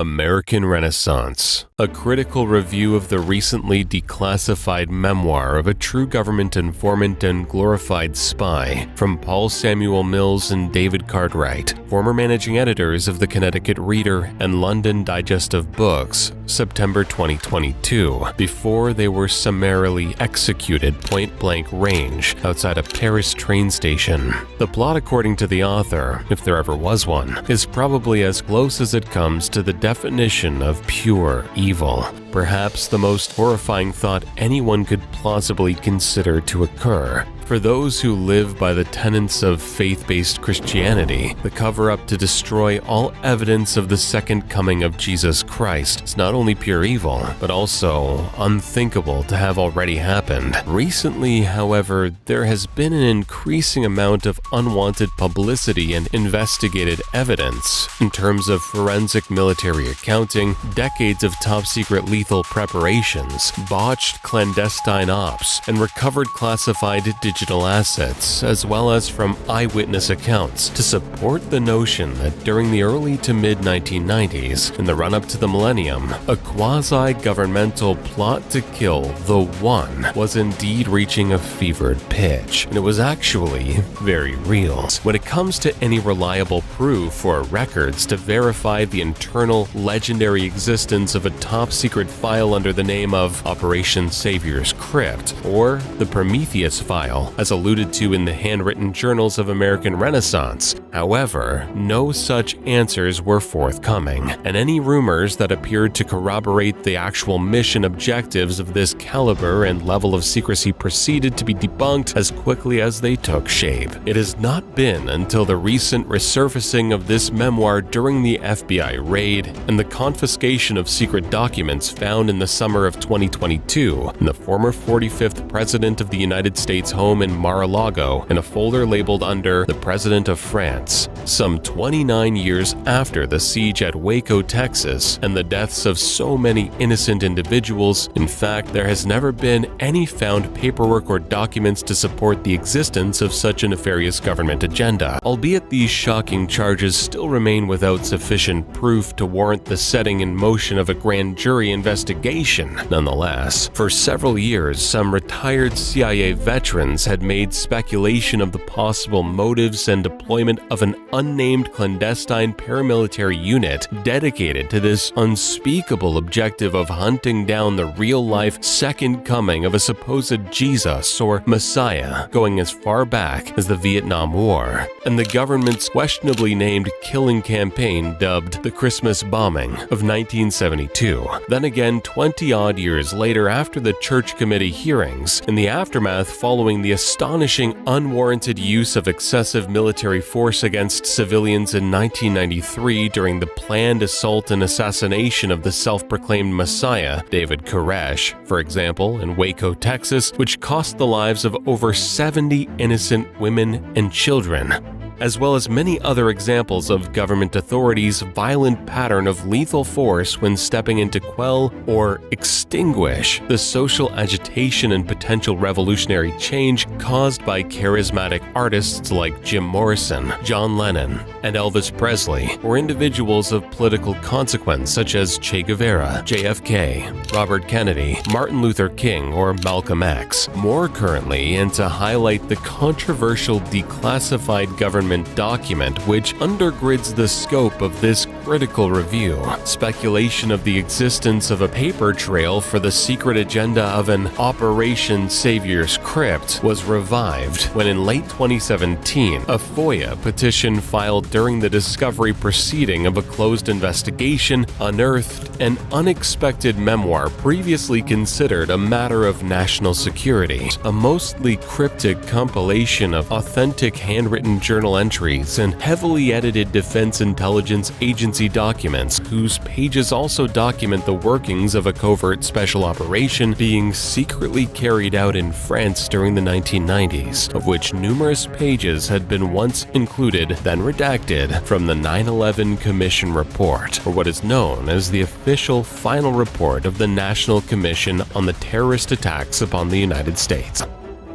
American Renaissance, a critical review of the recently declassified memoir of a true government informant and glorified spy from Paul Samuel Mills and David Cartwright, former managing editors of the Connecticut Reader and London Digest of Books, September 2022, before they were summarily executed point-blank range outside a Paris train station. The plot, according to the author, if there ever was one, is probably as close as it comes to the definition of pure evil, perhaps the most horrifying thought anyone could plausibly consider to occur. For those who live by the tenets of faith-based Christianity, the cover-up to destroy all evidence of the second coming of Jesus Christ is not only pure evil, but also unthinkable to have already happened. Recently, however, there has been an increasing amount of unwanted publicity and investigated evidence in terms of forensic military accounting, decades of top-secret lethal preparations, botched clandestine ops, and recovered classified digital assets, as well as from eyewitness accounts, to support the notion that during the early to mid-1990s, in the run-up to the millennium, a quasi-governmental plot to kill the One was indeed reaching a fevered pitch, and it was actually very real. When it comes to any reliable proof or records to verify the internal, legendary existence of a top-secret file under the name of Operation Savior's Crypt, or the Prometheus file, as alluded to in the handwritten journals of American Renaissance. However, no such answers were forthcoming, and any rumors that appeared to corroborate the actual mission objectives of this caliber and level of secrecy proceeded to be debunked as quickly as they took shape. It has not been until the recent resurfacing of this memoir during the FBI raid and the confiscation of secret documents found in the summer of 2022 in the former 45th President of the United States home in Mar-a-Lago in a folder labeled under the President of France, some 29 years after the siege at Waco, Texas, and the deaths of so many innocent individuals. In fact, there has never been any found paperwork or documents to support the existence of such a nefarious government agenda, albeit these shocking charges still remain without sufficient proof to warrant the setting in motion of a grand jury investigation. Nonetheless, for several years, some retired CIA veterans had made speculation of the possible motives and deployment of an unnamed clandestine paramilitary unit dedicated to this unspeakable objective of hunting down the real-life second coming of a supposed Jesus or Messiah, going as far back as the Vietnam War, and the government's questionably named killing campaign dubbed the Christmas Bombing of 1972. Then again, 20-odd years later, after the Church Committee hearings, in the aftermath following the astonishing unwarranted use of excessive military force against civilians in 1993 during the planned assault and assassination of the self-proclaimed Messiah, David Koresh, for example, in Waco, Texas, which cost the lives of over 70 innocent women and children, as well as many other examples of government authorities' violent pattern of lethal force when stepping in to quell or extinguish the social agitation and potential revolutionary change caused by charismatic artists like Jim Morrison, John Lennon, and Elvis Presley, or individuals of political consequence such as Che Guevara, JFK, Robert Kennedy, Martin Luther King, or Malcolm X. More currently, and to highlight the controversial declassified government document which undergirds the scope of this critical review, speculation of the existence of a paper trail for the secret agenda of an Operation Savior's Crypt was revived when in late 2017, a FOIA petition filed during the discovery proceeding of a closed investigation unearthed an unexpected memoir previously considered a matter of national security, a mostly cryptic compilation of authentic handwritten journal entries and heavily edited Defense Intelligence Agency documents whose pages also document the workings of a covert special operation being secretly carried out in France during the 1990s, of which numerous pages had been once included, then redacted, from the 9/11 Commission Report, or what is known as the official final report of the National Commission on the Terrorist Attacks upon the United States.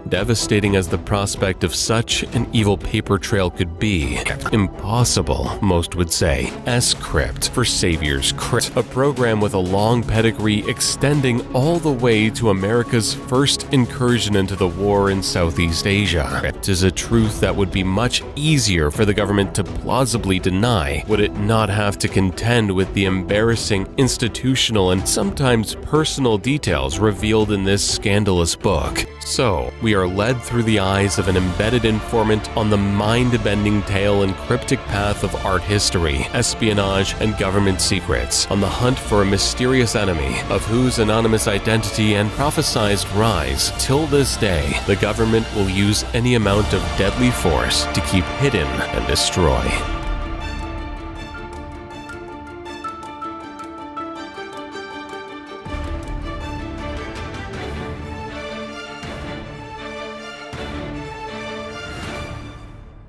Devastating as the prospect of such an evil paper trail could be, impossible, most would say. S-Crypt for Savior's Crypt, a program with a long pedigree extending all the way to America's first incursion into the war in Southeast Asia. It is a truth that would be much easier for the government to plausibly deny, would it not have to contend with the embarrassing institutional and sometimes personal details revealed in this scandalous book. So, we are led through the eyes of an embedded informant on the mind-bending tale and cryptic path of art history, espionage, and government secrets, on the hunt for a mysterious enemy, of whose anonymous identity and prophesied rise, till this day, the government will use any amount of deadly force to keep hidden and destroy.